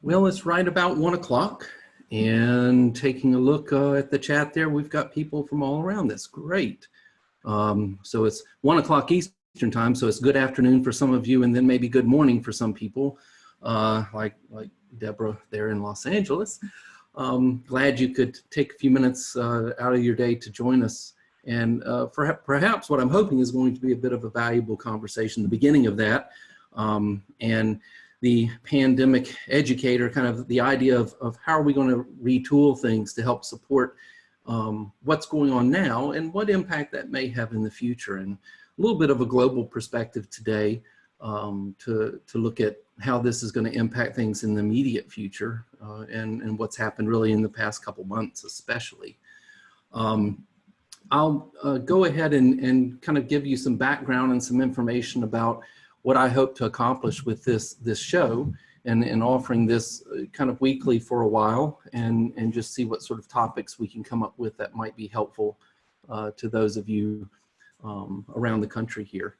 Well, it's right about 1 o'clock, and taking a look at the chat there, we've got people from all around. That's great. So it's 1 o'clock Eastern time, so it's good afternoon for some of you, and then maybe good morning for some people, like Deborah there in Los Angeles. Glad you could take a few minutes out of your day to join us. And perhaps what I'm hoping is going to be a bit of a valuable conversation, the beginning of that, and the pandemic educator, kind of the idea of how are we going to retool things to help support what's going on now and what impact that may have in the future, and a little bit of a global perspective today to look at how this is going to impact things in the immediate future and what's happened really in the past couple months especially. I'll go ahead and kind of give you some background and some information about what I hope to accomplish with this show and offering this kind of weekly for a while, and just see what sort of topics we can come up with that might be helpful to those of you around the country here.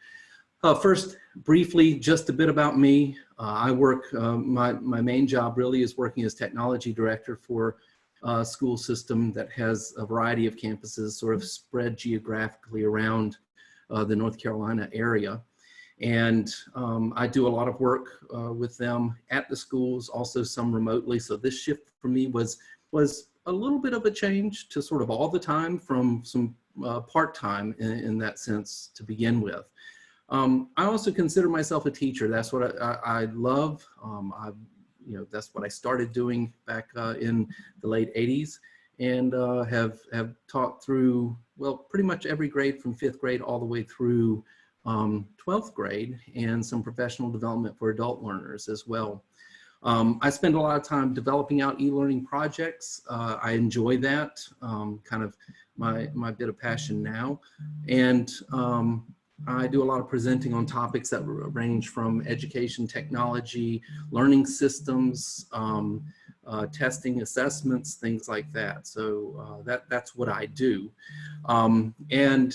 First, briefly, just a bit about me. I work, my main job really is working as technology director for a school system that has a variety of campuses sort of spread geographically around the North Carolina area. And I do a lot of work with them at the schools, also some remotely. So this shift for me was a little bit of a change to sort of all the time from some part-time in that sense to begin with. I also consider myself a teacher. That's what I love. That's what I started doing back in the late 80s, and have taught through, well, pretty much every grade from 5th grade all the way through 12th grade, and some professional development for adult learners as well. I spend a lot of time developing out e-learning projects. I enjoy that, kind of my bit of passion now. And I do a lot of presenting on topics that range from education technology, learning systems, testing, assessments, things like that. So that's what I do. And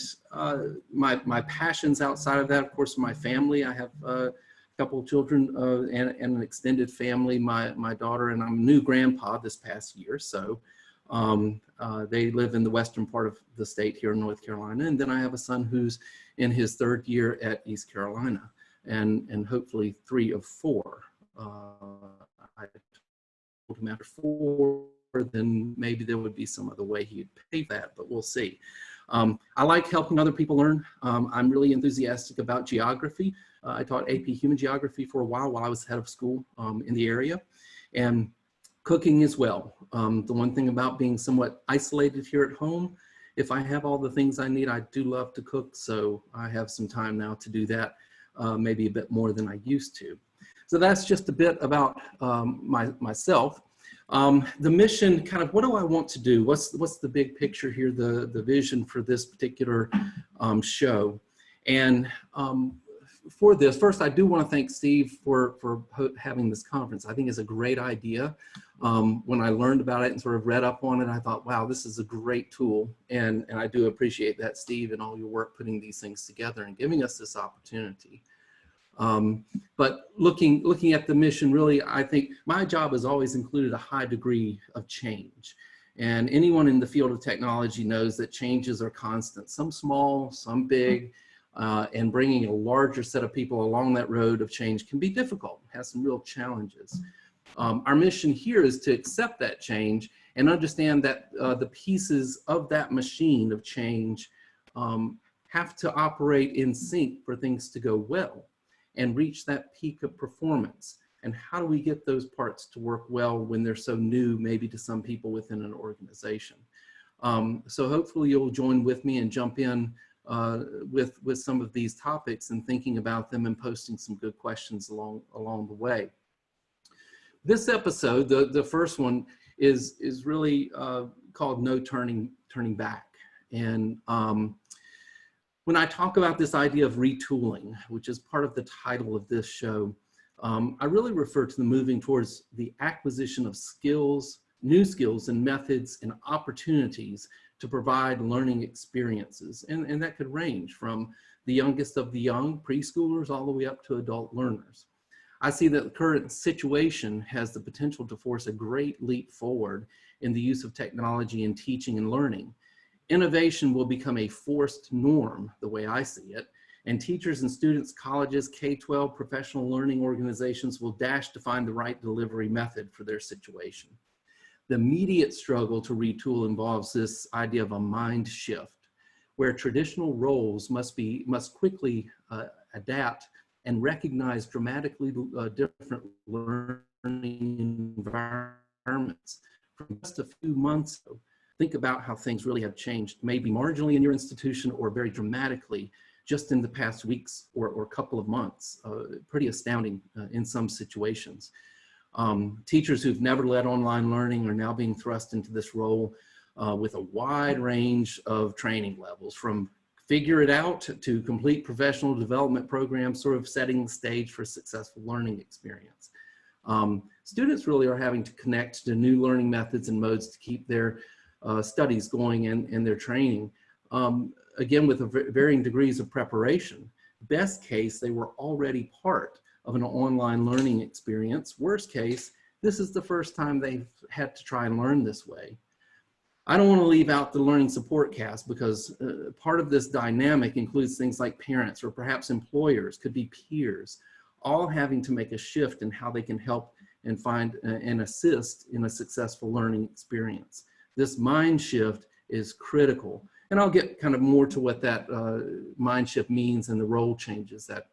my passions outside of that, of course, my family. I have a couple of children and an extended family. My daughter and I'm a new grandpa this past year. So they live in the western part of the state here in North Carolina. And then I have a son who's in his 3rd year at East Carolina, and hopefully 3 of 4. I told him after 4, then maybe there would be some other way he'd pay that, but we'll see. I like helping other people learn. I'm really enthusiastic about geography. I taught AP Human Geography for a while I was head of school in the area, and cooking as well. The one thing about being somewhat isolated here at home, if I have all the things I need, I do love to cook, so I have some time now to do that, maybe a bit more than I used to. So that's just a bit about myself. The mission, kind of what do I want to do? What's the big picture here, the vision for this particular show? And for this, first I do want to thank Steve for having this conference. I think it's a great idea. When I learned about it and sort of read up on it, I thought, wow, this is a great tool. And I do appreciate that, Steve, and all your work putting these things together and giving us this opportunity. But looking at the mission, really, I think my job has always included a high degree of change. And anyone in the field of technology knows that changes are constant, some small, some big, and bringing a larger set of people along that road of change can be difficult, has some real challenges. Our mission here is to accept that change and understand that the pieces of that machine of change have to operate in sync for things to go well and reach that peak of performance. And how do we get those parts to work well when they're so new, maybe to some people within an organization? So hopefully you'll join with me and jump in with some of these topics and thinking about them and posting some good questions along the way. This episode, the first one, is really called No Turning Back. And when I talk about this idea of retooling, which is part of the title of this show, I really refer to the moving towards the acquisition of skills, new skills and methods and opportunities to provide learning experiences. And that could range from the youngest of the young, preschoolers, all the way up to adult learners. I see that the current situation has the potential to force a great leap forward in the use of technology in teaching and learning. Innovation will become a forced norm, the way I see it, and teachers and students, colleges, K-12, professional learning organizations will dash to find the right delivery method for their situation. The immediate struggle to retool involves this idea of a mind shift, where traditional roles must quickly adapt and recognize dramatically different learning environments. From just a few months ago, think about how things really have changed, maybe marginally in your institution or very dramatically just in the past weeks or couple of months. Pretty astounding in some situations. Teachers who've never led online learning are now being thrust into this role with a wide range of training levels, from figure it out to complete professional development programs, sort of setting the stage for a successful learning experience. Students really are having to connect to new learning methods and modes to keep their studies going and their training. Again, with varying degrees of preparation. Best case, they were already part of an online learning experience. Worst case, this is the first time they've had to try and learn this way. I don't want to leave out the learning support cast, because part of this dynamic includes things like parents or perhaps employers, could be peers, all having to make a shift in how they can help and find and assist in a successful learning experience. This mind shift is critical. And I'll get kind of more to what that mind shift means and the role changes that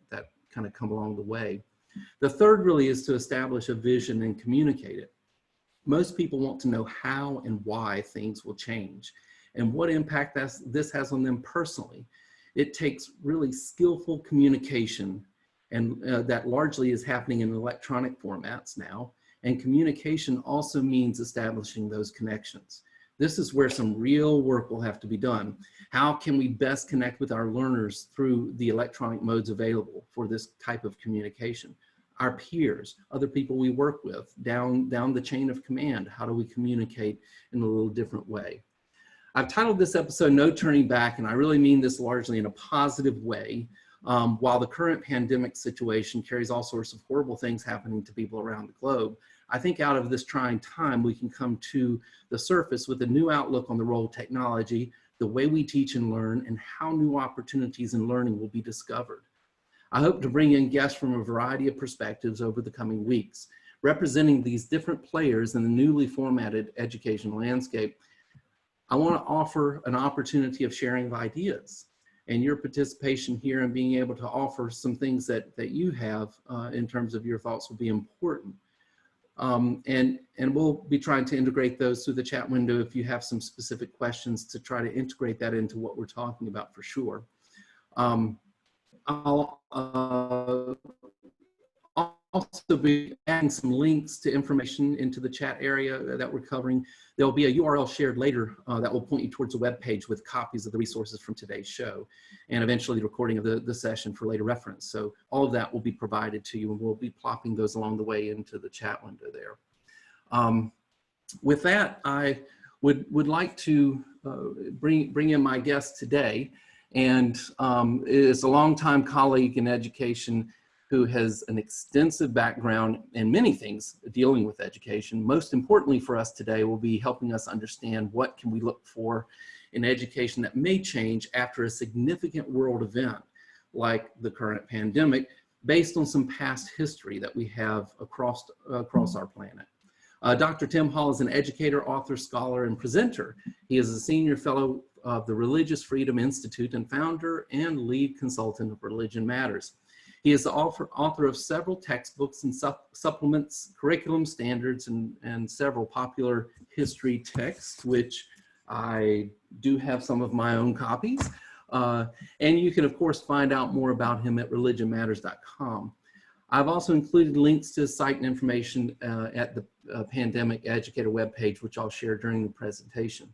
kind of come along the way. The third really is to establish a vision and communicate it. Most people want to know how and why things will change and what impact this has on them personally. It takes really skillful communication, and that largely is happening in electronic formats now. And communication also means establishing those connections. This is where some real work will have to be done. How can we best connect with our learners through the electronic modes available for this type of communication? Our peers, other people we work with, down the chain of command, how do we communicate in a little different way? I've titled this episode No Turning Back, and I really mean this largely in a positive way. While the current pandemic situation carries all sorts of horrible things happening to people around the globe, I think out of this trying time, we can come to the surface with a new outlook on the role of technology, the way we teach and learn, and how new opportunities in learning will be discovered. I hope to bring in guests from a variety of perspectives over the coming weeks, representing these different players in the newly formatted education landscape. I want to offer an opportunity of sharing of ideas, and your participation here and being able to offer some things that you have in terms of your thoughts will be important. And we'll be trying to integrate those through the chat window if you have some specific questions to try to integrate that into what we're talking about for sure. I'll also be adding some links to information into the chat area that we're covering. There'll be a URL shared later that will point you towards a web page with copies of the resources from today's show, and eventually the recording of the session for later reference. So all of that will be provided to you, and we'll be plopping those along the way into the chat window there. With that, I would like to bring in my guest today, and is a longtime colleague in education who has an extensive background in many things dealing with education. Most importantly for us today will be helping us understand what can we look for in education that may change after a significant world event like the current pandemic, based on some past history that we have across our planet. Dr. Tim Hall is an educator, author, scholar, and presenter. He is a senior fellow of the Religious Freedom Institute and founder and lead consultant of Religion Matters. He is the author of several textbooks and supplements, curriculum standards, and several popular history texts, which I do have some of my own copies. And you can, of course, find out more about him at religionmatters.com. I've also included links to site and information at the Pandemic Educator webpage, which I'll share during the presentation.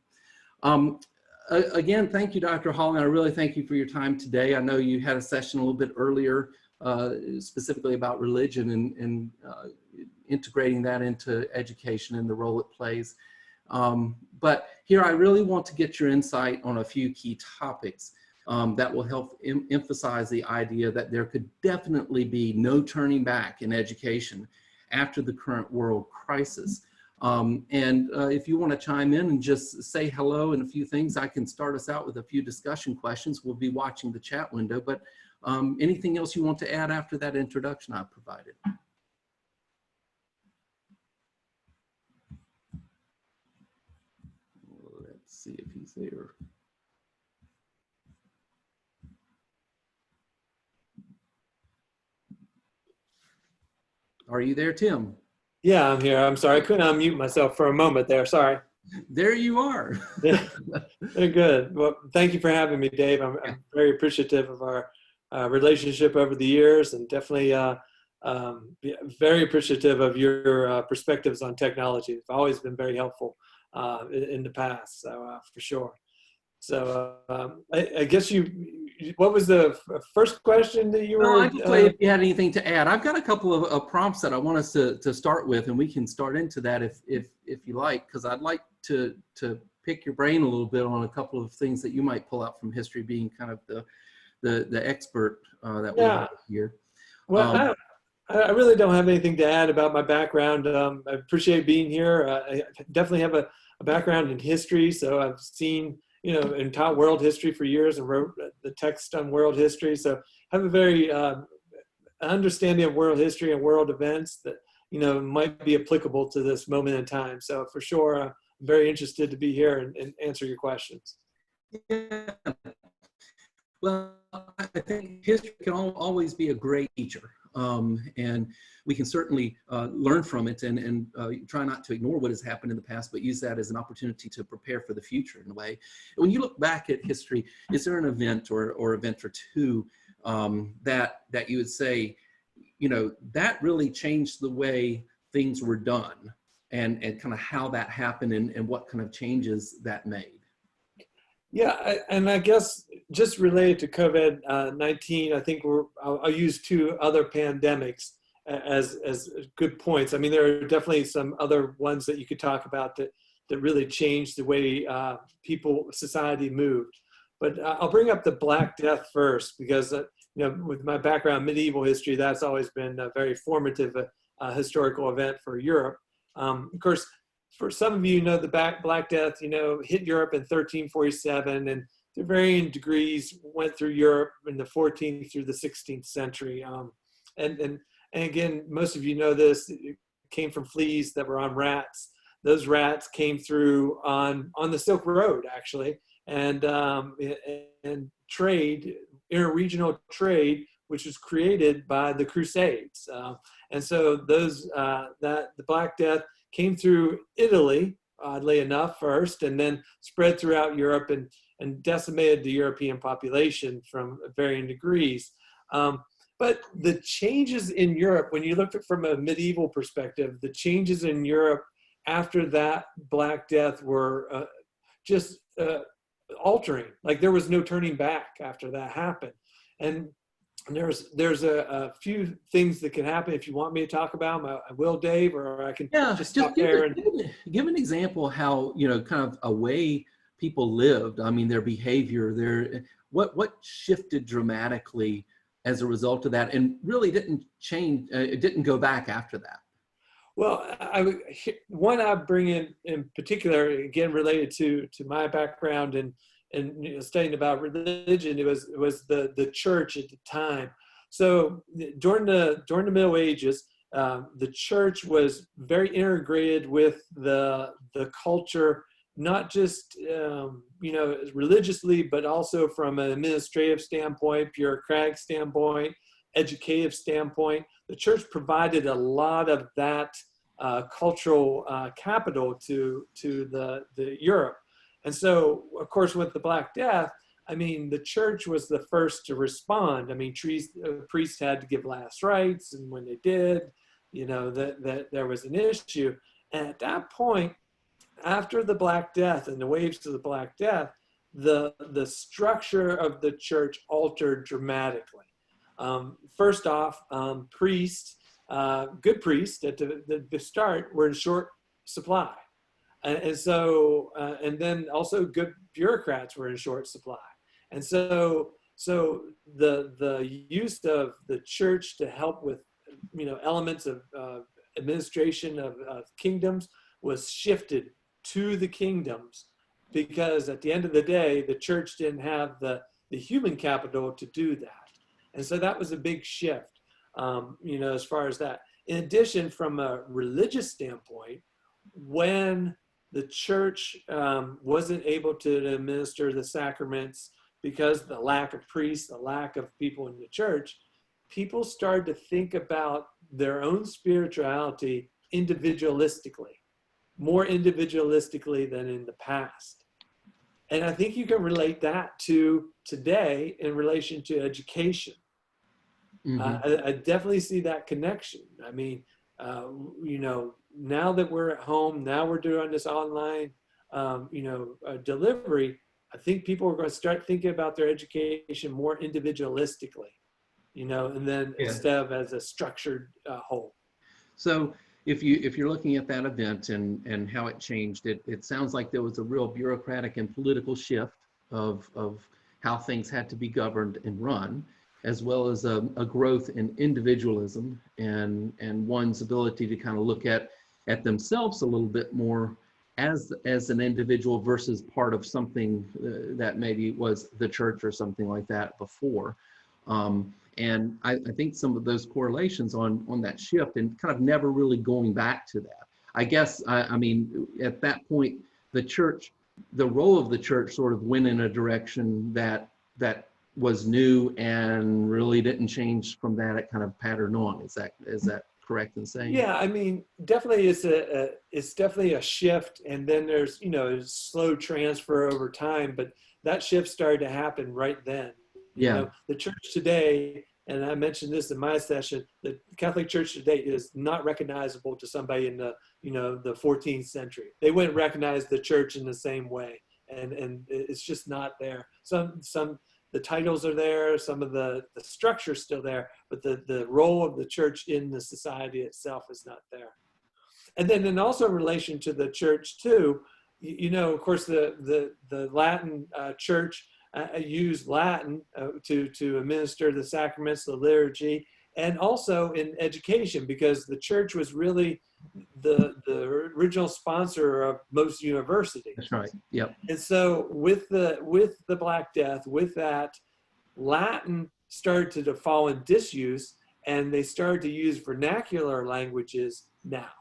Again, thank you, Dr. Hall, and I really thank you for your time today. I know you had a session a little bit earlier, specifically about religion and integrating that into education and the role it plays. But here I really want to get your insight on a few key topics. that will help emphasize the idea that there could definitely be no turning back in education after the current world crisis. If you want to chime in and just say hello and a few things, I can start us out with a few discussion questions. We'll be watching the chat window, but anything else you want to add after that introduction I provided? Let's see if he's there. Are you there, Tim? Yeah, I'm here. I'm sorry. I couldn't unmute myself for a moment there. Sorry. There you are. Very good. Well, thank you for having me, Dave. I'm very appreciative of our relationship over the years, and definitely very appreciative of your perspectives on technology. It's always been very helpful in the past, so for sure. So I guess what was the first question that you were? I just say if you had anything to add. I've got a couple of prompts that I want us to start with, and we can start into that if you like, because I'd like to pick your brain a little bit on a couple of things that you might pull out from history, being kind of the expert that we have here. Well, I really don't have anything to add about my background. I appreciate being here. I definitely have a background in history, so I've seen, and taught world history for years and wrote the text on world history. So I have a very understanding of world history and world events that, might be applicable to this moment in time. So for sure, I'm very interested to be here and answer your questions. Yeah. Well, I think history can always be a great teacher. And we can certainly learn from it and try not to ignore what has happened in the past, but use that as an opportunity to prepare for the future in a way. When you look back at history, is there an event or event or two that you would say, that really changed the way things were done and kind of how that happened and what kind of changes that made? Yeah, and I guess just related to COVID-19, I think I'll use two other pandemics as good points. I mean, there are definitely some other ones that you could talk about that really changed the way society moved. But I'll bring up the Black Death first, because with my background, medieval history, that's always been a very formative historical event for Europe. Of course, for some of you, the Black Death, hit Europe in 1347, and to varying degrees went through Europe in the 14th through the 16th century. And again, most of you know this, it came from fleas that were on rats. Those rats came through on the Silk Road, actually, and trade, interregional trade, which was created by the Crusades. And so the Black Death came through Italy, oddly enough, first, and then spread throughout Europe and decimated the European population from varying degrees. But the changes in Europe, when you look at it from a medieval perspective, the changes in Europe after that Black Death were just altering. Like, there was no turning back after that happened. And there's a few things that can happen. If you want me to talk about them, I will, Dave, or I can just stop there. Give an example how, kind of a way people lived. I mean, their behavior, what shifted dramatically as a result of that, and really didn't change, it didn't go back after that. Well, one I bring in particular, again, related to my background and studying about religion, it was the church at the time. So during the Middle Ages, the church was very integrated with the culture, not just religiously, but also from an administrative standpoint, bureaucratic standpoint, educative standpoint. The church provided a lot of that cultural capital to the Europe. And so, of course, with the Black Death, I mean, the church was the first to respond. I mean, priests had to give last rites, and when they did, that there was an issue. And at that point, after the Black Death and the waves of the Black Death, the structure of the church altered dramatically. First off, priests, good priests at the start, were in short supply. And so, and then also good bureaucrats were in short supply. And so the use of the church to help with, elements of administration of kingdoms was shifted to the kingdoms, because at the end of the day, the church didn't have the human capital to do that. And so that was a big shift, as far as that. In addition, from a religious standpoint, when the church wasn't able to administer the sacraments because of the lack of priests, the lack of people in the church, people started to think about their own spirituality individualistically, more individualistically than in the past. And I think you can relate that to today in relation to education. I definitely see that connection. I mean, now that we're at home, now we're doing this online, delivery, I think people are going to start thinking about their education more individualistically, and then instead of as a structured whole. So if you're looking at that event and how it changed, it sounds like there was a real bureaucratic and political shift of how things had to be governed and run, as well as a growth in individualism and one's ability to kind of look at themselves a little bit more as an individual versus part of something that maybe was the church or something like that before. And I think some of those correlations on that shift and kind of never really going back to that. I guess, I mean, at that point, the role of the church sort of went in a direction that was new and really didn't change from that. It kind of patterned on. Is that correct in saying? Yeah, I mean, definitely it's definitely a shift, and then there's slow transfer over time, but that shift started to happen right then. The church today, and I mentioned this in my session, the Catholic Church today is not recognizable to somebody in the the 14th century. They wouldn't recognize the church in the same way, and it's just not there. Some the titles are there, some of the structure's still there, but the role of the church in the society itself is not there. And then in also relation to the church too, of course, the Latin church used Latin to administer the sacraments, the liturgy, and also in education, because the church was really the original sponsor of most universities. That's right. Yep. And so with the Black Death, with that, Latin started to fall in disuse, and they started to use vernacular languages now.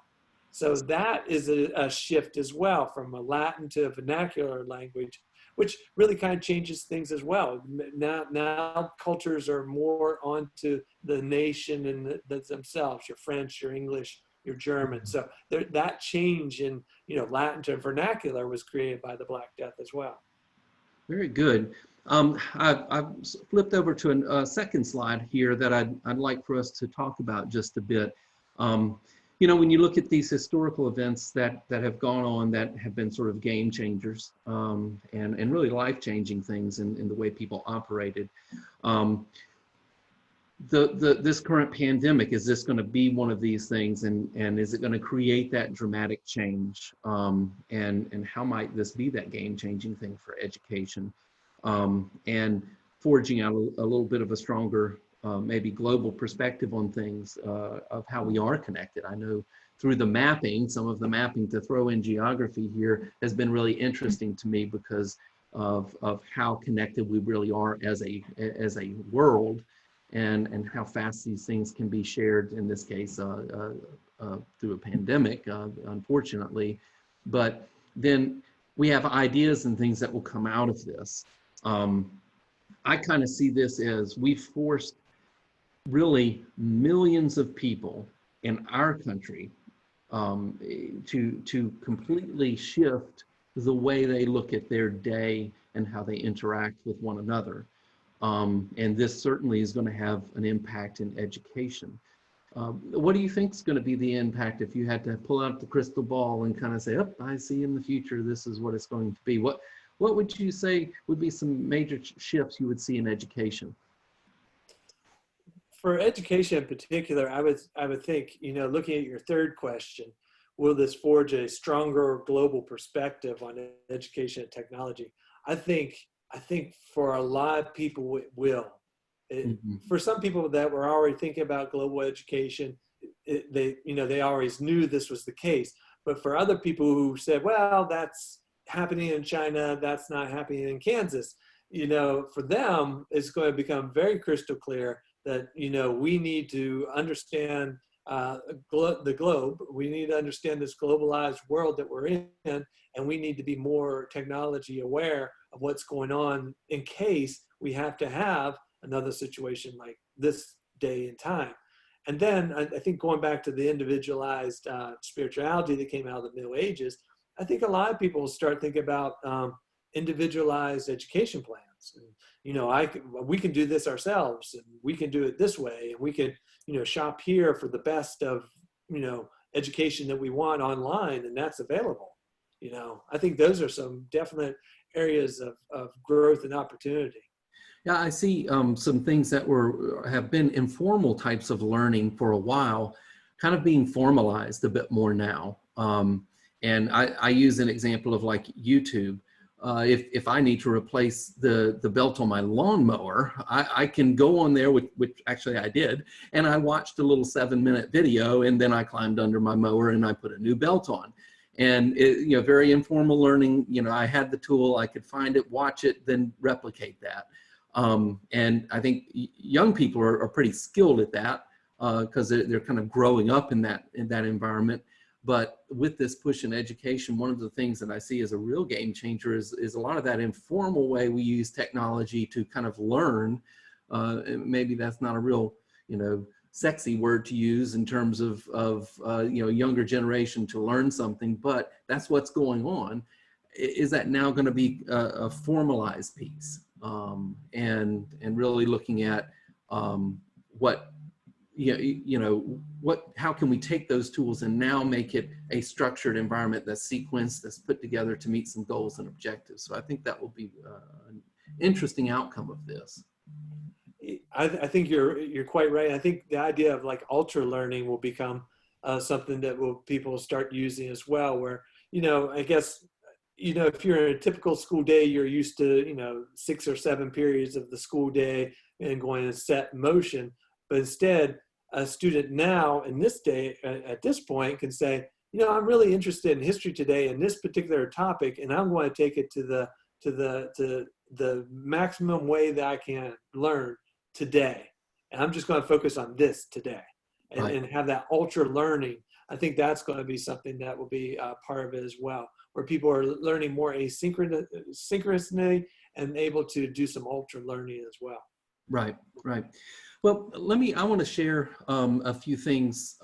So that is a shift as well, from a Latin to a vernacular language, which really kind of changes things as well. Now cultures are more onto the nation and themselves, your French, your English, your German. So that change in Latin to vernacular was created by the Black Death as well. Very good. I've flipped over to a second slide here that I'd like for us to talk about just a bit. When you look at these historical events that have gone on that have been sort of game changers and really life-changing things in the way people operated, this current pandemic, is this going to be one of these things, and is it going to create that dramatic change, and how might this be that game-changing thing for education, and forging out a little bit of a stronger maybe global perspective on things of how we are connected. I know through the mapping, some of the mapping to throw in geography here has been really interesting to me because of how connected we really are as a world, and how fast these things can be shared, in this case through a pandemic, unfortunately. But then we have ideas and things that will come out of this. I kind of see this as we've forced really millions of people in our country to completely shift the way they look at their day and how they interact with one another. And this certainly is going to have an impact in education. What do you think is going to be the impact if you had to pull out the crystal ball and kind of say, oh, I see in the future this is what it's going to be? What would you say would be some major shifts you would see in education? For education in particular, I would think, looking at your third question, will this forge a stronger global perspective on education and technology? I think I think for a lot of people it will. Mm-hmm. For some people that were already thinking about global education, they always knew this was the case. But for other people who said, well, that's happening in China, that's not happening in Kansas, for them, it's going to become very crystal clear that, we need to understand the globe. We need to understand this globalized world that we're in, and we need to be more technology aware of what's going on in case we have to have another situation like this day and time. And then I think going back to the individualized spirituality that came out of the Middle Ages, I think a lot of people will start thinking about individualized education plans. And, we can do this ourselves, and we can do it this way, and we can, shop here for the best of, education that we want online, and that's available. I think those are some definite areas of growth and opportunity. Yeah, I see some things that have been informal types of learning for a while, kind of being formalized a bit more now. And I use an example of like YouTube. If I need to replace the belt on my lawnmower, I can go on there, which actually I did, and I watched a little 7-minute video, and then I climbed under my mower and I put a new belt on. And very informal learning. I had the tool, I could find it, watch it, then replicate that. And I think young people are pretty skilled at that because they're kind of growing up in that environment. But with this push in education, one of the things that I see as a real game changer is a lot of that informal way we use technology to kind of learn. Maybe that's not a real, sexy word to use in terms of younger generation to learn something, but that's what's going on. Is that now going to be a formalized piece? And really looking at how can we take those tools and now make it a structured environment that's sequenced, that's put together to meet some goals and objectives. So I think that will be an interesting outcome of this. I think you're quite right. I think the idea of like ultra learning will become something that people will start using as well, where, I guess, if you're in a typical school day, you're used to, 6 or 7 periods of the school day and going in set motion. But instead, a student now in this day, at this point, can say, I'm really interested in history today in this particular topic, and I'm going to take it to the maximum way that I can learn today. And I'm just going to focus on this today and have that ultra learning. I think that's going to be something that will be part of it as well, where people are learning more asynchronously and able to do some ultra learning as well. Right. Well, I want to share a few things,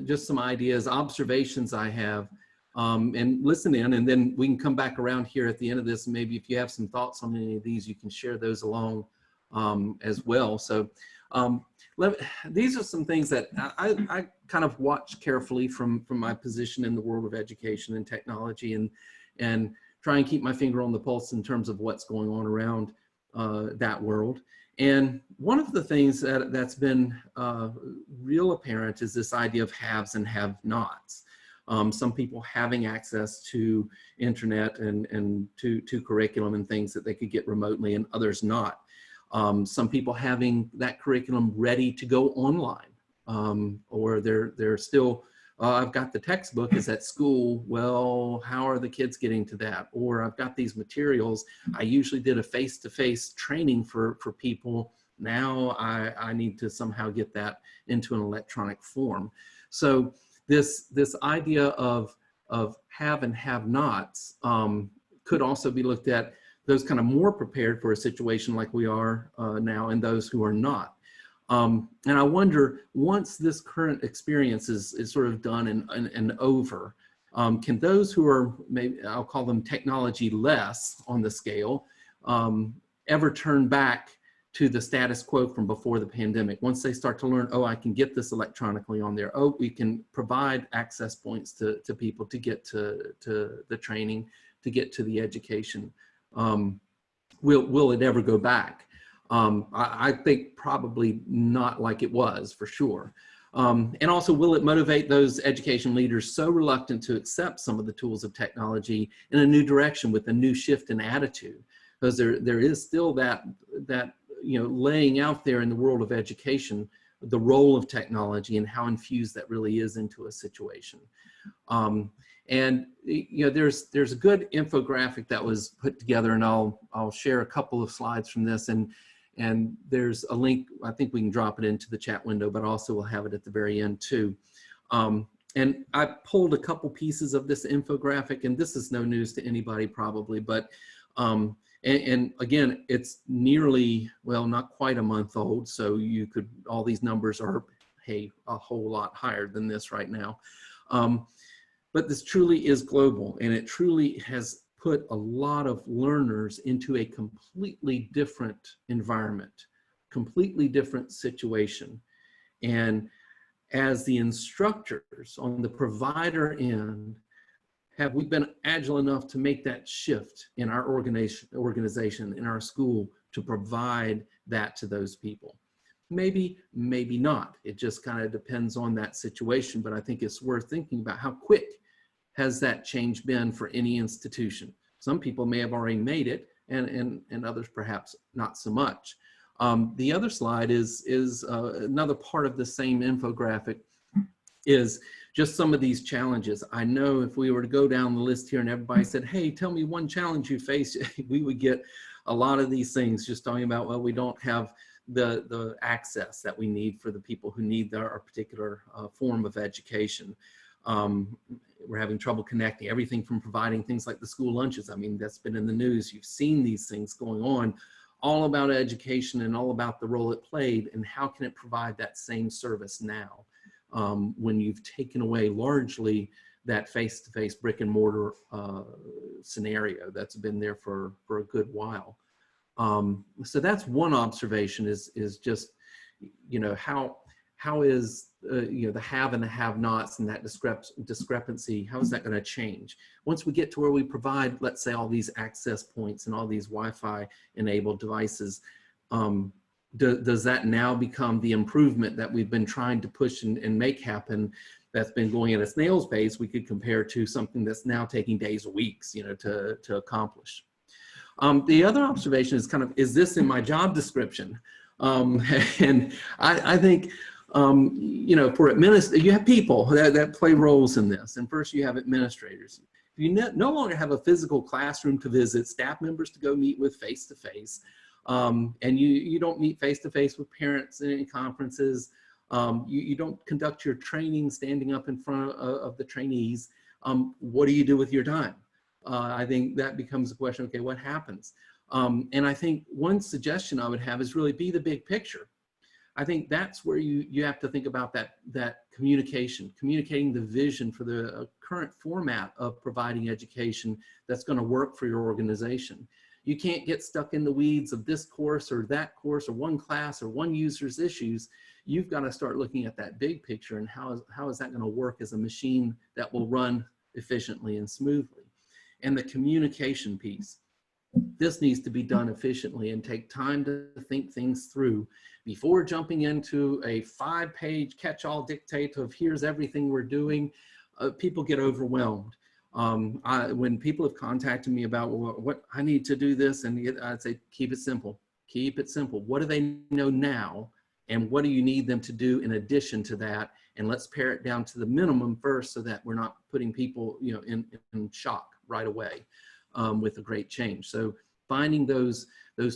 just some ideas, observations I have, and listen in, and then we can come back around here at the end of this. And maybe if you have some thoughts on any of these, you can share those along as well. So these are some things that I kind of watch carefully from my position in the world of education and technology, and try and keep my finger on the pulse in terms of what's going on around that world. And one of the things that's been real apparent is this idea of haves and have-nots. Some people having access to internet and to curriculum and things that they could get remotely, and others not. Some people having that curriculum ready to go online, or they're still, I've got the textbook, is at school. Well, how are the kids getting to that? Or I've got these materials. I usually did a face-to-face training for people. Now I need to somehow get that into an electronic form. So this idea of have and have-nots could also be looked at, those kind of more prepared for a situation like we are now, and those who are not. And I wonder, once this current experience is sort of done and over, can those who are, maybe I'll call them technology less on the scale, ever turn back to the status quo from before the pandemic? Once they start to learn, oh, I can get this electronically on there. Oh, we can provide access points to people to get to the training, to get to the education. Will it ever go back? I think probably not like it was, for sure. And also, will it motivate those education leaders so reluctant to accept some of the tools of technology in a new direction with a new shift in attitude? because there is still that laying out there in the world of education, the role of technology and how infused that really is into a situation. And there's a good infographic that was put together, and I'll share a couple of slides from this, and there's a link. I think we can drop it into the chat window, but also we'll have it at the very end too. And I pulled a couple pieces of this infographic, and this is no news to anybody probably, but and again, it's nearly, well, not quite a month old, so all these numbers are, hey, a whole lot higher than this right now. But this truly is global, and it truly has put a lot of learners into a completely different environment, completely different situation. And as the instructors on the provider end, have we been agile enough to make that shift in our organization, in our school, to provide that to those people? Maybe, maybe not. It just kind of depends on that situation, but I think it's worth thinking about how quick has that change been for any institution. Some people may have already made it, and others perhaps not so much. The other slide is another part of the same infographic, is just some of these challenges. I know if we were to go down the list here and everybody said, hey, tell me one challenge you face, we would get a lot of these things just talking about, well, we don't have the access that we need for the people who need our particular form of education. We're having trouble connecting, everything from providing things like the school lunches. I mean, that's been in the news. You've seen these things going on, all about education and all about the role it played and how can it provide that same service now when you've taken away largely that face-to-face brick and mortar scenario that's been there for a good while. So that's one observation, is just, how is the have and the have-nots and that discrepancy, how is that going to change? Once we get to where we provide, let's say, all these access points and all these Wi-Fi enabled devices, does that now become the improvement that we've been trying to push and make happen, that's been going at a snail's pace, we could compare to something that's now taking days or weeks, to accomplish? The other observation is is this in my job description? And I think, for administrators, you have people that play roles in this. And first you have administrators. If you no longer have a physical classroom to visit, staff members to go meet with face-to-face, and you don't meet face-to-face with parents in any conferences, you don't conduct your training standing up in front of the trainees, what do you do with your time? I think that becomes a question, okay, what happens? And I think one suggestion I would have is really be the big picture. I think that's where you have to think about that communicating the vision for the current format of providing education that's going to work for your organization. You can't get stuck in the weeds of this course or that course or one class or one user's issues. You've got to start looking at that big picture and how is that going to work as a machine that will run efficiently and smoothly. And the communication piece. This needs to be done efficiently and take time to think things through before jumping into a 5-page catch-all dictate of here's everything we're doing. People get overwhelmed. When people have contacted me about what I need to do this, and I'd say, keep it simple. Keep it simple. What do they know now? And what do you need them to do in addition to that? And let's pare it down to the minimum first so that we're not putting people in shock right away with a great change. So finding those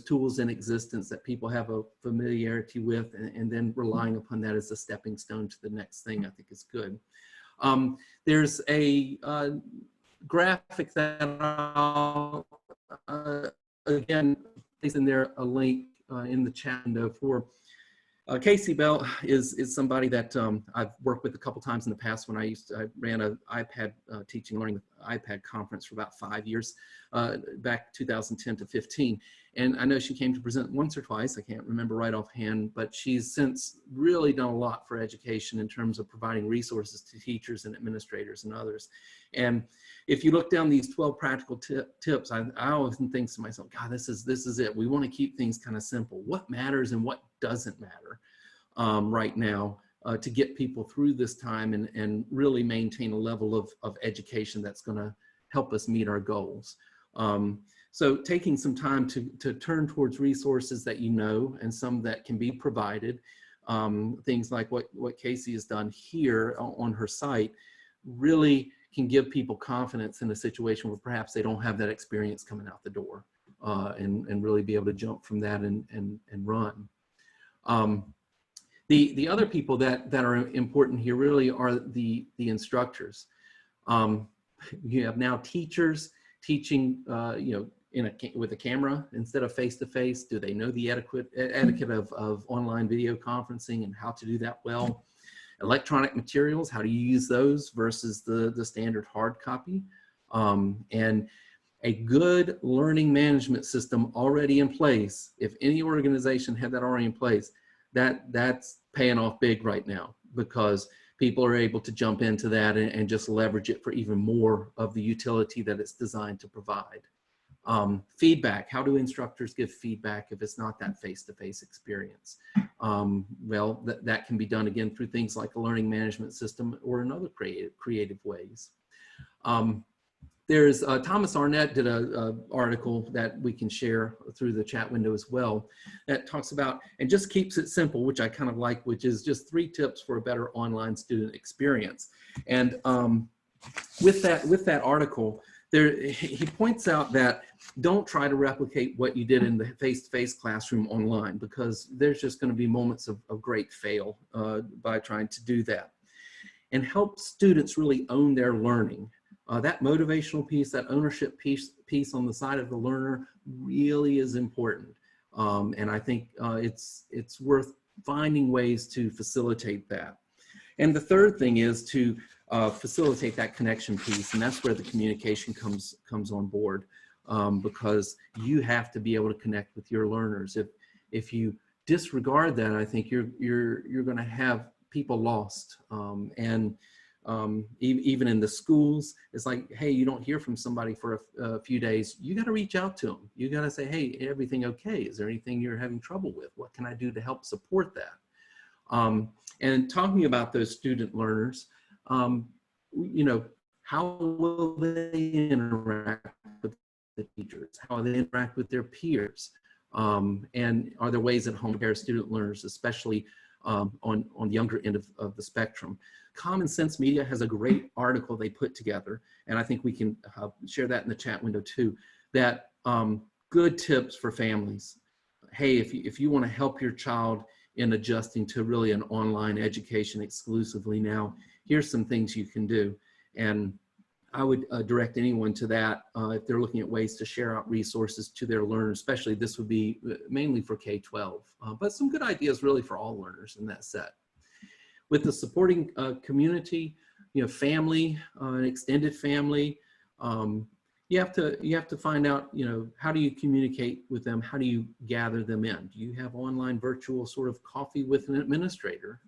tools in existence that people have a familiarity with, and then relying upon that as a stepping stone to the next thing, I think is good. There's a graphic that I'll, again, place in there a link in the chat window for Casey Bell is somebody that I've worked with a couple times in the past when I ran an iPad teaching and learning iPad conference for about 5 years, back 2010 to 15. And I know she came to present once or twice, I can't remember right offhand, but she's since really done a lot for education in terms of providing resources to teachers and administrators and others. And if you look down these 12 practical tips, I often think to myself, God, this is it. We want to keep things kind of simple. What matters and what doesn't matter right now to get people through this time and really maintain a level of education that's going to help us meet our goals. So taking some time to turn towards resources that you know and some that can be provided, things like what Casey has done here on her site, really can give people confidence in a situation where perhaps they don't have that experience coming out the door, and really be able to jump from that and run. The other people that are important here really are the instructors. You have now teachers teaching, with a camera instead of face-to-face. Do they know the etiquette of online video conferencing and how to do that well? Electronic materials, how do you use those versus the standard hard copy? And a good learning management system already in place, if any organization had that already in place, that's paying off big right now, because people are able to jump into that and just leverage it for even more of the utility that it's designed to provide. Feedback, how do instructors give feedback if it's not that face-to-face experience? Well, that can be done again through things like a learning management system or in other creative ways. There's Thomas Arnett did an article that we can share through the chat window as well, that talks about, and just keeps it simple, which I kind of like, which is just 3 tips for a better online student experience. And with that article, he points out that don't try to replicate what you did in the face-to-face classroom online, because there's just going to be moments of great fail by trying to do that. And help students really own their learning. That motivational piece, that ownership piece on the side of the learner really is important. And I think it's worth finding ways to facilitate that. And the third thing is to facilitate that connection piece, and that's where the communication comes on board, because you have to be able to connect with your learners. If you disregard that, I think you're going to have people lost. Even in the schools, it's like, hey, you don't hear from somebody for a few days. You got to reach out to them. You got to say, hey, everything okay? Is there anything you're having trouble with? What can I do to help support that? And talking about those student learners, how will they interact with the teachers? How will they interact with their peers? And are there ways at home to prepare student learners, especially on the younger end of the spectrum? Common Sense Media has a great article they put together, and I think we can share that in the chat window too, that good tips for families. Hey, if you want to help your child in adjusting to really an online education exclusively now, here's some things you can do. And I would direct anyone to that if they're looking at ways to share out resources to their learners, especially this would be mainly for K-12, but some good ideas really for all learners in that set. With the supporting community, family, an extended family, you have to find out, how do you communicate with them? How do you gather them in? Do you have online virtual sort of coffee with an administrator?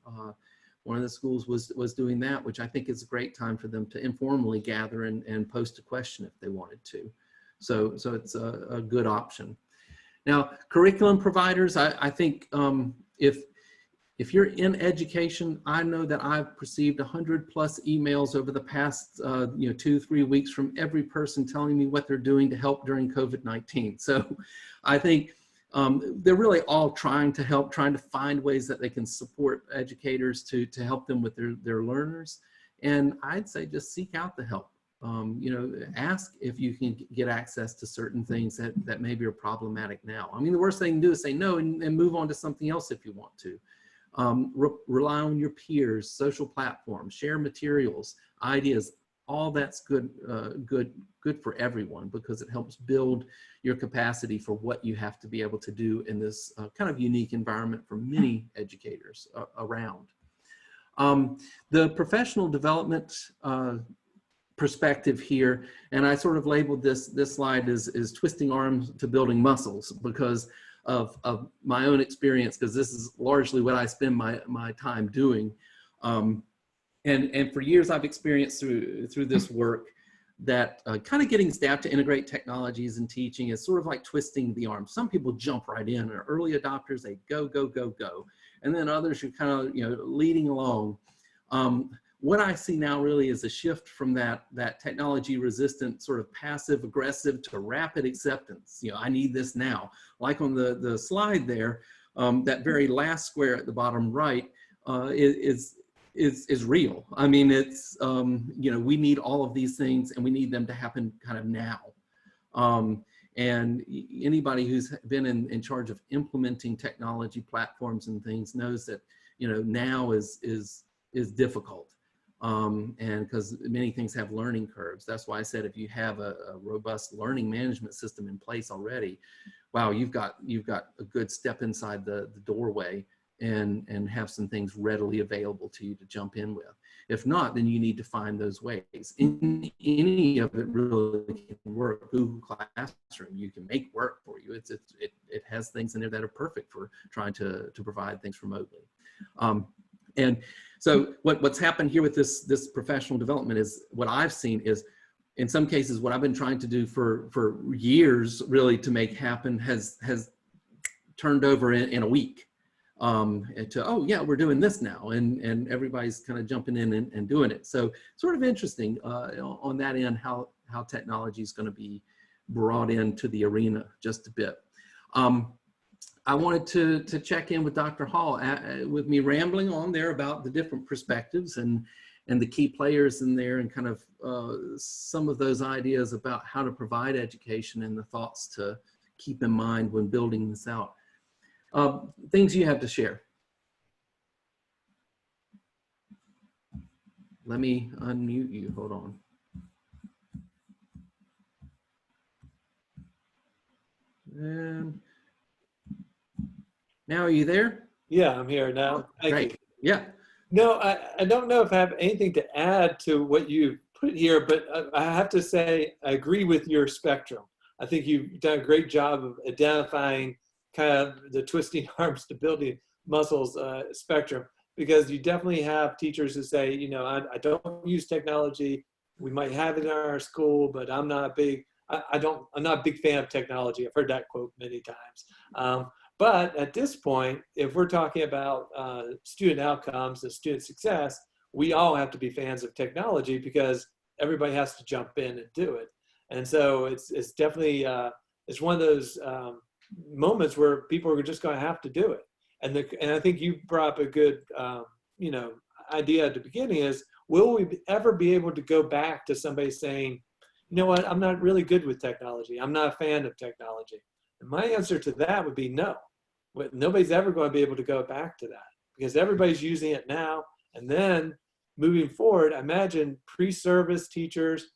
One of the schools was doing that, which I think is a great time for them to informally gather and post a question if they wanted to. So it's a good option. Now, curriculum providers, I think if you're in education, I know that I've received 100+ emails over the past 2-3 weeks from every person telling me what they're doing to help during COVID-19. So I think they're really all trying to help, trying to find ways that they can support educators to help them with their learners. And I'd say just seek out the help. Ask if you can get access to certain things that maybe are problematic now. I mean, the worst thing you can do is say no and move on to something else if you want to. Rely on your peers, social platforms, share materials, ideas. All that's good for everyone, because it helps build your capacity for what you have to be able to do in this kind of unique environment for many educators around. The professional development perspective here, and I sort of labeled this slide as twisting arms to building muscles, because of my own experience, because this is largely what I spend my time doing. And for years I've experienced through this work that kind of getting staff to integrate technologies in teaching is sort of like twisting the arm. Some people jump right in, and early adopters, they go. And then others are kind of leading along. what I see now really is a shift from that technology resistant sort of passive aggressive to rapid acceptance. You know, I need this now. Like on the slide there, that very last square at the bottom right is real. I mean, it's, you know, we need all of these things and we need them to happen kind of now. And anybody who's been in charge of implementing technology platforms and things knows that, you know, now is difficult. And because many things have learning curves. That's why I said if you have a robust learning management system in place already, wow, you've got a good step inside the doorway and have some things readily available to you to jump in with. If not, then you need to find those ways. Any of it really can work. Google Classroom, you can make work for you. It has things in there that are perfect for trying to provide things remotely. And so what's happened here with this professional development is what I've seen is, in some cases, what I've been trying to do for years really to make happen has turned over in a week. To, oh yeah, we're doing this now, and everybody's kind of jumping in and doing it. So sort of interesting on that end how technology is going to be brought into the arena just a bit. I wanted to check in with Dr. Hall with me rambling on there about the different perspectives and the key players in there, and kind of some of those ideas about how to provide education and the thoughts to keep in mind when building this out. Things you have to share. Let me unmute you, hold on. And now, are you there? Yeah, I'm here now. Great. Yeah. No, I don't know if I have anything to add to what you put here, but I have to say I agree with your spectrum. I think you've done a great job of identifying kind of the twisting arm stability muscles spectrum, because you definitely have teachers who say, you know, I don't use technology. We might have it in our school, but I'm not a big, I'm not a big fan of technology. I've heard that quote many times. But at this point, if we're talking about student outcomes and student success, we all have to be fans of technology because everybody has to jump in and do it. And so it's definitely, it's one of those moments where people are just going to have to do it. And I think you brought up a good, you know, idea at the beginning is, will we ever be able to go back to somebody saying, you know what, I'm not really good with technology. I'm not a fan of technology. And my answer to that would be no. Nobody's ever going to be able to go back to that because everybody's using it now. And then moving forward, I imagine pre-service teachers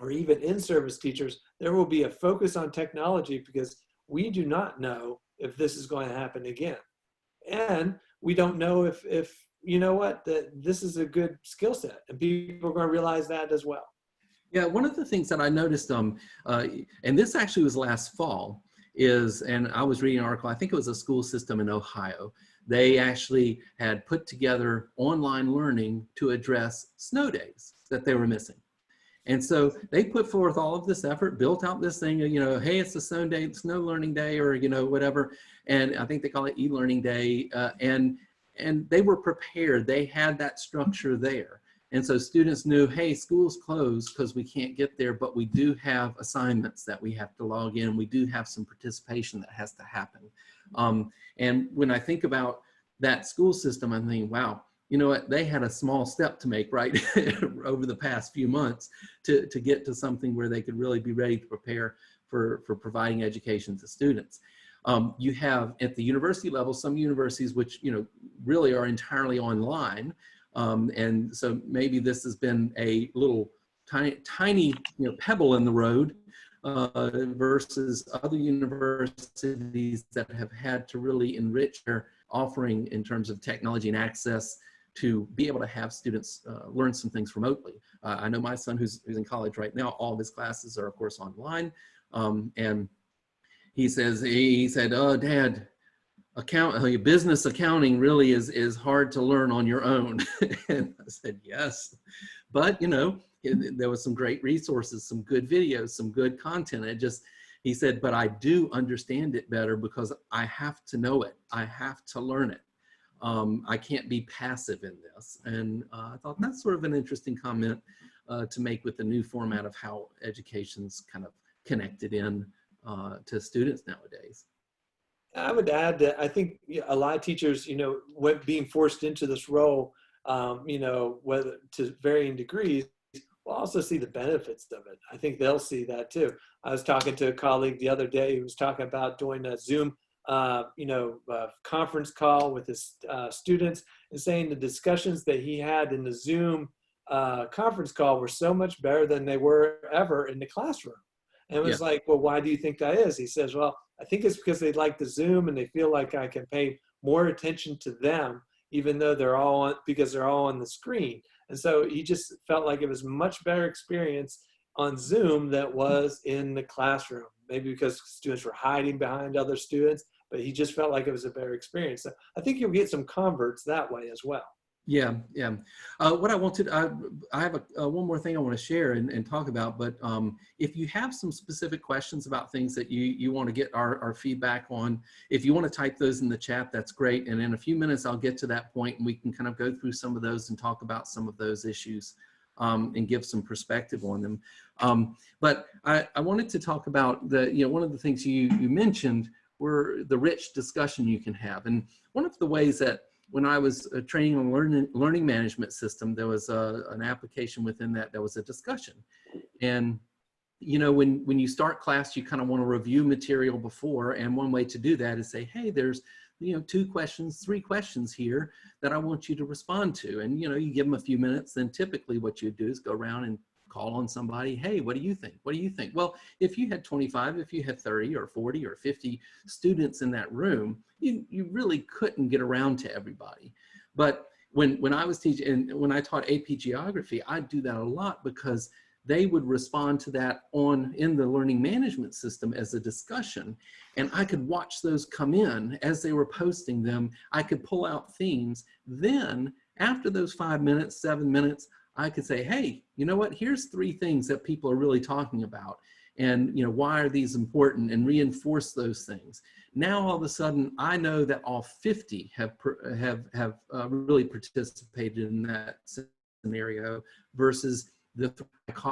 or even in-service teachers, there will be a focus on technology because we do not know if this is going to happen again. And we don't know if you know what, that this is a good skill set, and people are going to realize that as well. Yeah, one of the things that I noticed, and this actually was last fall, is, and I was reading an article, I think it was a school system in Ohio. They actually had put together online learning to address snow days that they were missing. And so they put forth all of this effort, built out this thing, you know, hey, it's a snow learning day, or, you know, whatever. And I think they call it e-learning day. And they were prepared. They had that structure there. And so students knew, hey, school's closed because we can't get there, but we do have assignments that we have to log in. We do have some participation that has to happen. And when I think about that school system, I'm thinking, wow, you know what, they had a small step to make, right, over the past few months to get to something where they could really be ready to prepare for providing education to students. You have at the university level, some universities which, you know, really are entirely online. And so maybe this has been a little tiny you know, pebble in the road versus other universities that have had to really enrich their offering in terms of technology and access to be able to have students learn some things remotely. I know my son who's in college right now, all of his classes are of course online. And he said, oh, Dad, business accounting really is hard to learn on your own. And I said, yes, but you know, there was some great resources, some good videos, some good content. He said, but I do understand it better because I have to know it. I have to learn it. I can't be passive in this. And I thought that's sort of an interesting comment to make with the new format of how education's kind of connected in to students nowadays. I would add that I think a lot of teachers, when being forced into this role, whether to varying degrees, will also see the benefits of it. I think they'll see that too. I was talking to a colleague the other day who was talking about doing a Zoom, conference call with his students, and saying the discussions that he had in the Zoom conference call were so much better than they were ever in the classroom. And it was like, well, why do you think that is? He says, well, I think it's because they like the Zoom and they feel like I can pay more attention to them, even though they're all on, because they're all on the screen. And so he just felt like it was much better experience on Zoom than it was in the classroom. Maybe because students were hiding behind other students, but he just felt like it was a better experience. So I think you'll get some converts that way as well. Yeah, yeah. What I wanted, I have one more thing I want to share and talk about, but if you have some specific questions about things that you want to get our feedback on, if you want to type those in the chat, that's great. And in a few minutes, I'll get to that point and we can kind of go through some of those and talk about some of those issues and give some perspective on them. But I wanted to talk about one of the things you mentioned were the rich discussion you can have. And one of the ways that when I was training on learning management system, there was an application within that was a discussion. And when you start class, you kind of want to review material before, and one way to do that is say, hey, there's 2 questions, 3 questions here that I want you to respond to. And you give them a few minutes, then typically what you do is go around and call on somebody, hey, what do you think? What do you think? Well, if you had 25, if you had 30 or 40 or 50 students in that room, you really couldn't get around to everybody. But when I was teaching, and when I taught AP Geography, I'd do that a lot because they would respond to that in the learning management system as a discussion. And I could watch those come in as they were posting them. I could pull out themes. Then after those 5 minutes, 7 minutes, I could say, hey, you know what, here's 3 things that people are really talking about. And why are these important, and reinforce those things. Now all of a sudden, I know that all 50 have really participated in that scenario versus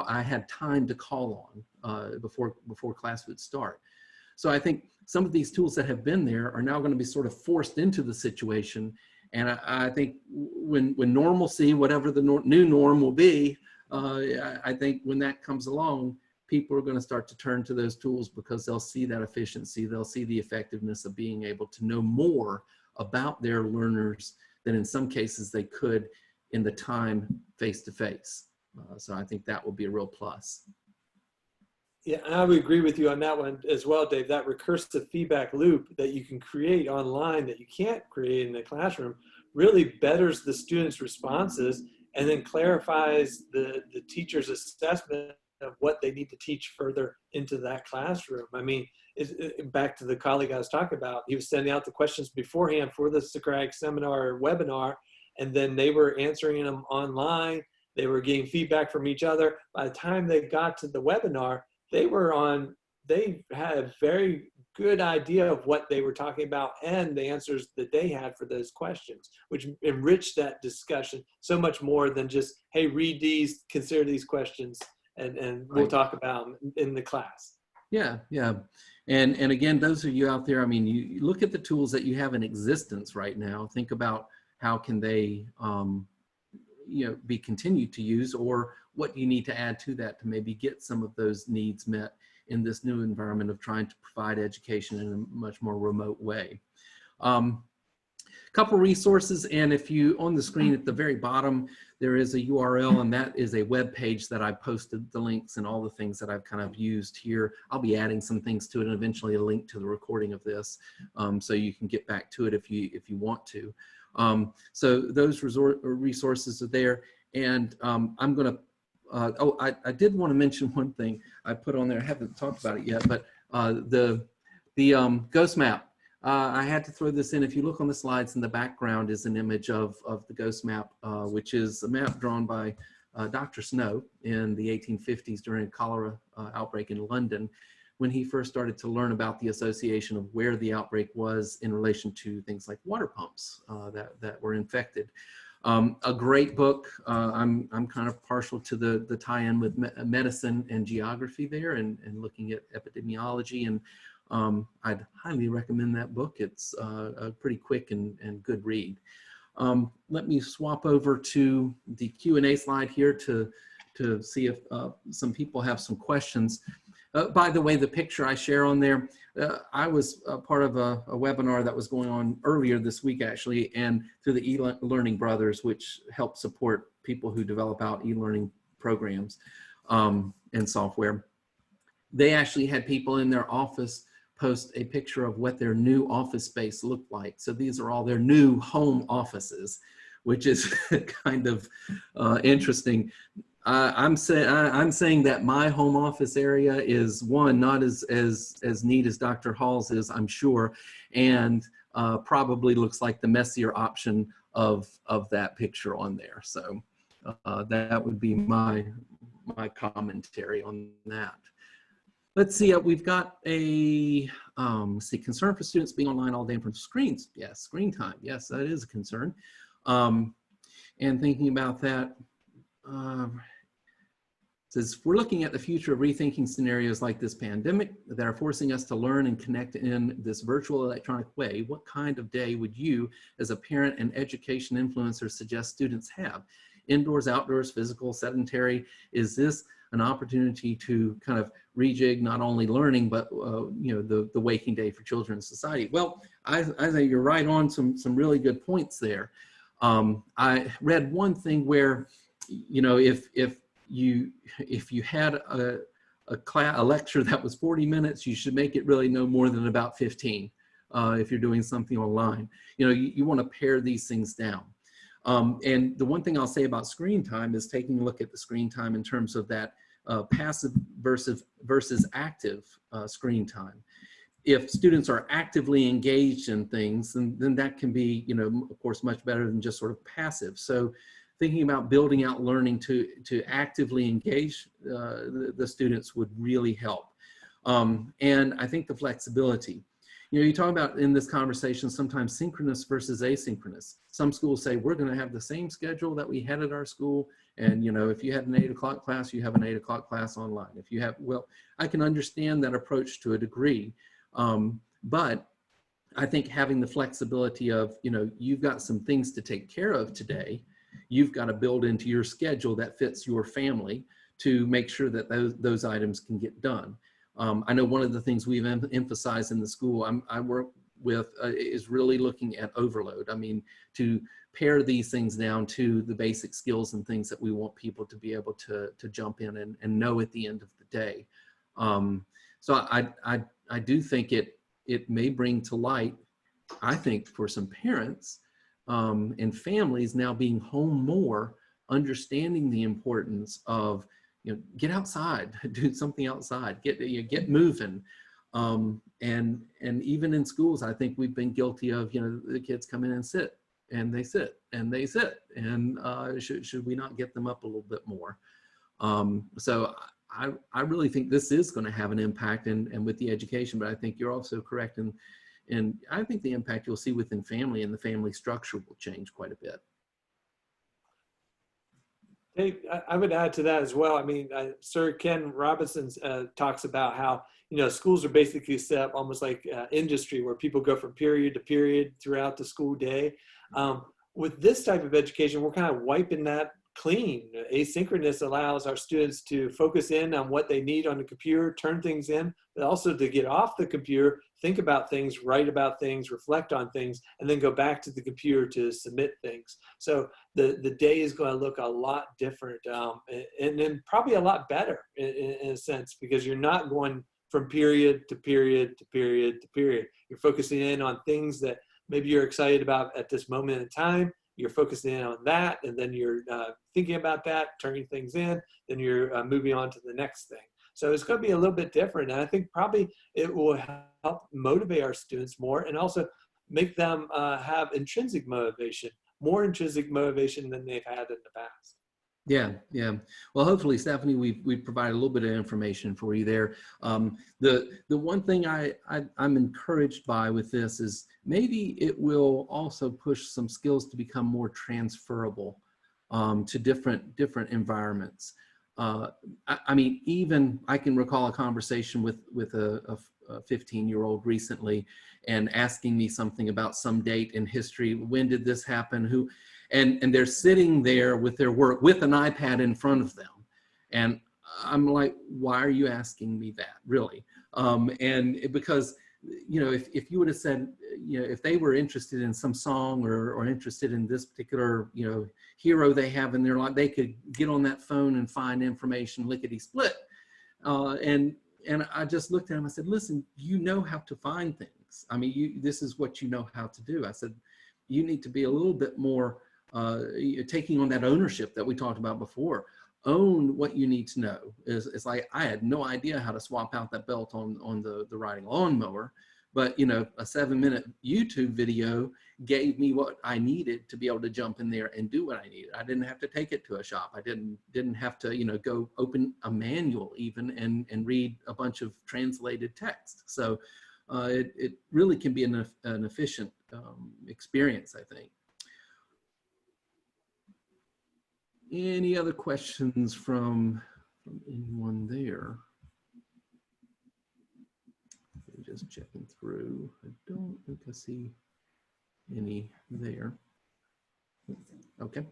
I had time to call on before class would start. So I think some of these tools that have been there are now going to be sort of forced into the situation. And I think when normalcy, whatever the new norm will be, I think when that comes along, people are going to start to turn to those tools because they'll see that efficiency, they'll see the effectiveness of being able to know more about their learners than in some cases they could in the time face-to-face. So I think that will be a real plus. Yeah, I would agree with you on that one as well, Dave. That recursive feedback loop that you can create online that you can't create in the classroom really betters the students' responses and then clarifies the teacher's assessment of what they need to teach further into that classroom. I mean, back to the colleague I was talking about, he was sending out the questions beforehand for the Socratic seminar or webinar, and then they were answering them online. They were getting feedback from each other. By the time they got to the webinar, they had a very good idea of what they were talking about and the answers that they had for those questions, which enriched that discussion so much more than just, hey, read these, consider these questions, and we'll talk about them in the class. Yeah, yeah. And again, those of you out there, I mean, you look at the tools that you have in existence right now, think about how can they be continued to use, or what you need to add to that to maybe get some of those needs met in this new environment of trying to provide education in a much more remote way. Couple resources, and if you on the screen at the very bottom, there is a URL, and that is a web page that I posted the links and all the things that I've kind of used here. I'll be adding some things to it, and eventually a link to the recording of this, so you can get back to it if you want to. So those resources are there, and I'm going to, I did want to mention one thing I put on there. I haven't talked about it yet, but the ghost map. I had to throw this in. If you look on the slides, in the background is an image of the ghost map, which is a map drawn by Dr. Snow in the 1850s during a cholera outbreak in London. when he first started to learn about the association of where the outbreak was in relation to things like water pumps that were infected. A great book. I'm kind of partial to the tie-in with medicine and geography there, and looking at epidemiology, and I'd highly recommend that book. It's a pretty quick and good read. Let me swap over to the Q&A slide here to see if some people have some questions. By the way, the picture I share on there, I was part of a webinar that was going on earlier this week, actually, and through the e-learning brothers, which help support people who develop out e-learning programs and software. They actually had people in their office post a picture of what their new office space looked like. So these are all their new home offices, which is kind of interesting. I'm saying that my home office area is, one, not as neat as Dr. Hall's is, I'm sure, and probably looks like the messier option of that picture on there. So that would be my commentary on that. Let's see, we've got a, let's see, concern for students being online all day in front of screens. Yes, screen time. Yes, that is a concern. And thinking about that, says, we're looking at the future of rethinking scenarios like this pandemic that are forcing us to learn and connect in this virtual electronic way. What kind of day would you, as a parent and education influencer, suggest students have? Indoors, outdoors, physical, sedentary? Is this an opportunity to kind of rejig not only learning, but you know, the waking day for children in society? Well, I think you're right on some really good points there. I read one thing where, you know, if you had a lecture that was 40 minutes, you should make it really no more than about 15 if you're doing something online. You know, you want to pare these things down. And the one thing I'll say about screen time is taking a look at the screen time in terms of that passive versus active screen time. If students are actively engaged in things, then that can be, you know, of course, much better than just sort of passive. So thinking about building out learning to actively engage the students would really help. And I think the flexibility. You know, you talk about in this conversation sometimes synchronous versus asynchronous. Some schools say we're going to have the same schedule that we had at our school, and you know, if you had an 8 o'clock class, you have an 8 o'clock class online. If you have, well, I can understand that approach to a degree, but I think having the flexibility of, you know, you've got some things to take care of today, you've got to build into your schedule that fits your family to make sure that those items can get done. I know one of the things we've emphasized in the school I work with is really looking at overload. I mean, to pare these things down to the basic skills and things that we want people to be able to jump in and know at the end of the day. So I do think it may bring to light, I think, for some parents and families now being home more, understanding the importance of, you know, get outside, do something outside, get moving. And even in schools, I think we've been guilty of, you know, the kids come in and sit, and they sit, and they sit. And should we not get them up a little bit more? So I really think this is going to have an impact and with the education, but I think you're also correct. And I think the impact you'll see within family and the family structure will change quite a bit. Hey, I would add to that as well. I mean, Sir Ken Robinson talks about how, you know, schools are basically set up almost like industry where people go from period to period throughout the school day. With this type of education, we're kind of wiping that clean. Asynchronous allows our students to focus in on what they need on the computer, turn things in, but also to get off the computer, think about things, write about things, reflect on things, and then go back to the computer to submit things. So the day is going to look a lot different and then probably a lot better in a sense, because you're not going from period to period to period to period. You're focusing in on things that maybe you're excited about at this moment in time. You're focusing in on that, and then you're thinking about that, turning things in, then you're moving on to the next thing. So it's going to be a little bit different, and I think probably it will help motivate our students more and also make them have intrinsic motivation, more intrinsic motivation than they've had in the past. Yeah, yeah. Well, hopefully, Stephanie, we've provided a little bit of information for you there. The one thing I'm encouraged by with this is maybe it will also push some skills to become more transferable to different environments. I mean, even I can recall a conversation with a 15-year-old recently, and asking me something about some date in history. When did this happen? Who? And they're sitting there with their work with an iPad in front of them. And I'm like, why are you asking me that, really? Because, you know, if you would have said, you know, if they were interested in some song or interested in this particular, you know, hero they have in their life, they could get on that phone and find information lickety split. And I just looked at him, I said, listen, you know how to find things. I mean, this is what you know how to do. I said, you need to be a little bit more taking on that ownership that we talked about before. Own what you need to know. It's like, I had no idea how to swap out that belt on the riding lawnmower, but you know, a 7-minute YouTube video gave me what I needed to be able to jump in there and do what I needed. I didn't have to take it to a shop. I didn't have to, you know, go open a manual even and read a bunch of translated text. So it really can be an efficient experience, I think. Any other questions from anyone there? Just checking through. I don't think I see any there. Okay.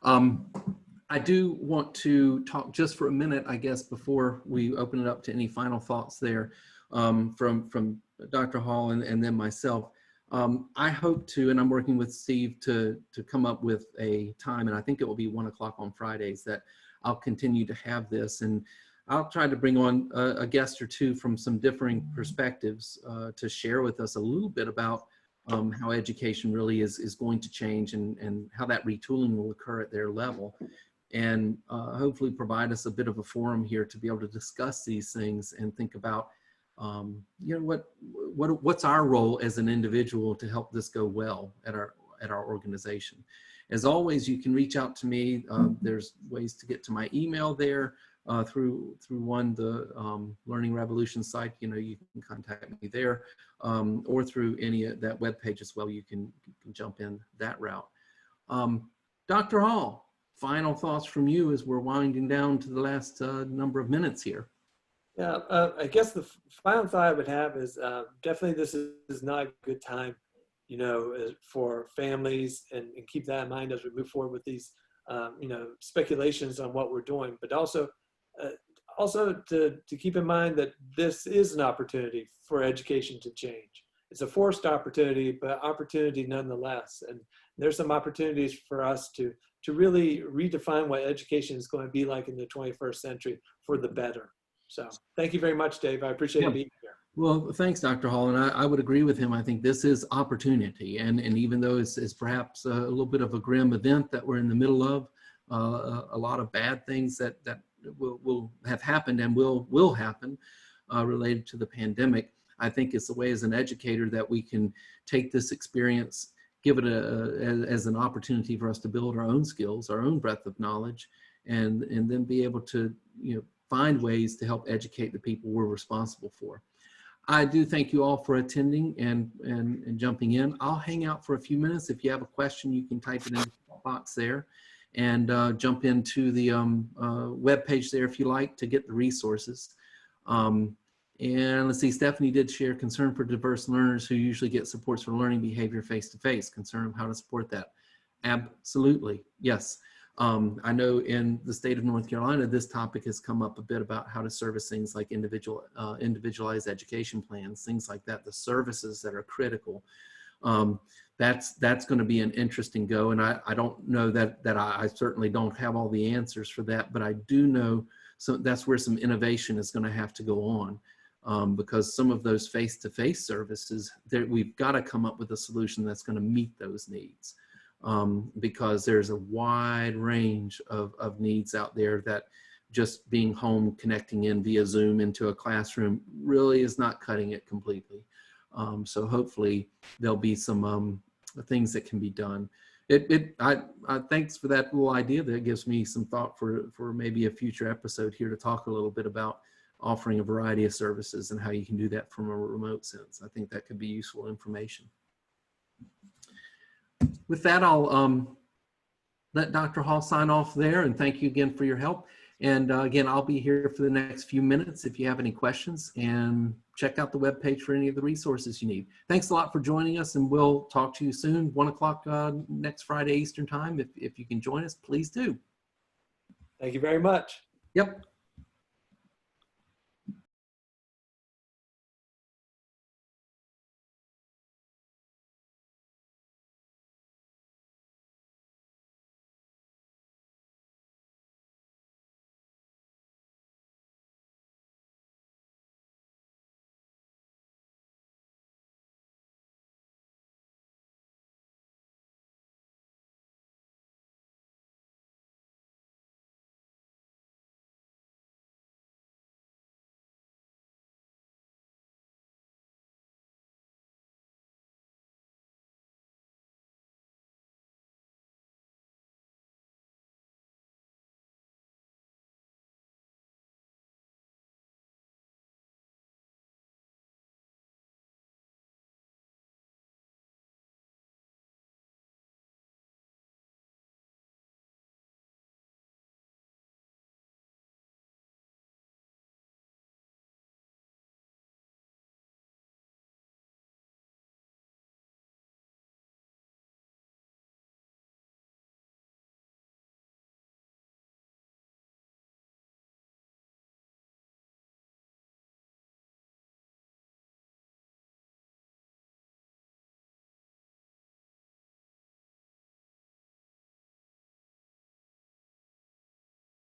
I do want to talk just for a minute, I guess, before we open it up to any final thoughts there from Dr. Hall and then myself. I hope to, and I'm working with Steve to come up with a time, and I think it will be 1 o'clock on Fridays, that I'll continue to have this, and I'll try to bring on a guest or two from some differing perspectives to share with us a little bit about how education really is going to change and how that retooling will occur at their level, and hopefully provide us a bit of a forum here to be able to discuss these things and think about you know, what's our role as an individual to help this go well at our organization. As always, you can reach out to me. There's ways to get to my email there through the Learning Revolution site. You know, you can contact me there, or through any of that webpage as well. You can jump in that route. Dr. Hall, final thoughts from you as we're winding down to the last number of minutes here. Yeah, I guess the final thought I would have is definitely this is not a good time, you know, for families, and keep that in mind as we move forward with these, you know, speculations on what we're doing, but also to keep in mind that this is an opportunity for education to change. It's a forced opportunity, but opportunity nonetheless. And there's some opportunities for us to really redefine what education is going to be like in the 21st century for the better. So thank you very much, Dave. I appreciate being here. Well, thanks, Dr. Hall. And I would agree with him. I think this is opportunity. And even though it's perhaps a little bit of a grim event that we're in the middle of, a lot of bad things that will have happened and will happen related to the pandemic, I think it's the way as an educator that we can take this experience, give it as an opportunity for us to build our own skills, our own breadth of knowledge, and then be able to, you know, find ways to help educate the people we're responsible for. I do thank you all for attending and jumping in. I'll hang out for a few minutes. If you have a question, you can type it in the box there and jump into the webpage there if you like to get the resources. And let's see, Stephanie did share concern for diverse learners who usually get supports for learning behavior face-to-face, concern of how to support that. Absolutely, yes. I know in the state of North Carolina, this topic has come up a bit about how to service things like individualized education plans, things like that, the services that are critical. That's going to be an interesting go. And I don't know that I certainly don't have all the answers for that, but I do know that's where some innovation is going to have to go on. Because some of those face-to-face services, we've got to come up with a solution that's going to meet those needs. Because there's a wide range of needs out there that just being home, connecting in via Zoom into a classroom really is not cutting it completely. So hopefully there'll be some things that can be done. Thanks for that little idea. That gives me some thought for maybe a future episode here to talk a little bit about offering a variety of services and how you can do that from a remote sense. I think that could be useful information. With that, I'll let Dr. Hall sign off there, and thank you again for your help. And again, I'll be here for the next few minutes if you have any questions, and check out the webpage for any of the resources you need. Thanks a lot for joining us, and we'll talk to you soon, 1 o'clock next Friday Eastern time. If you can join us, please do. Thank you very much. Yep.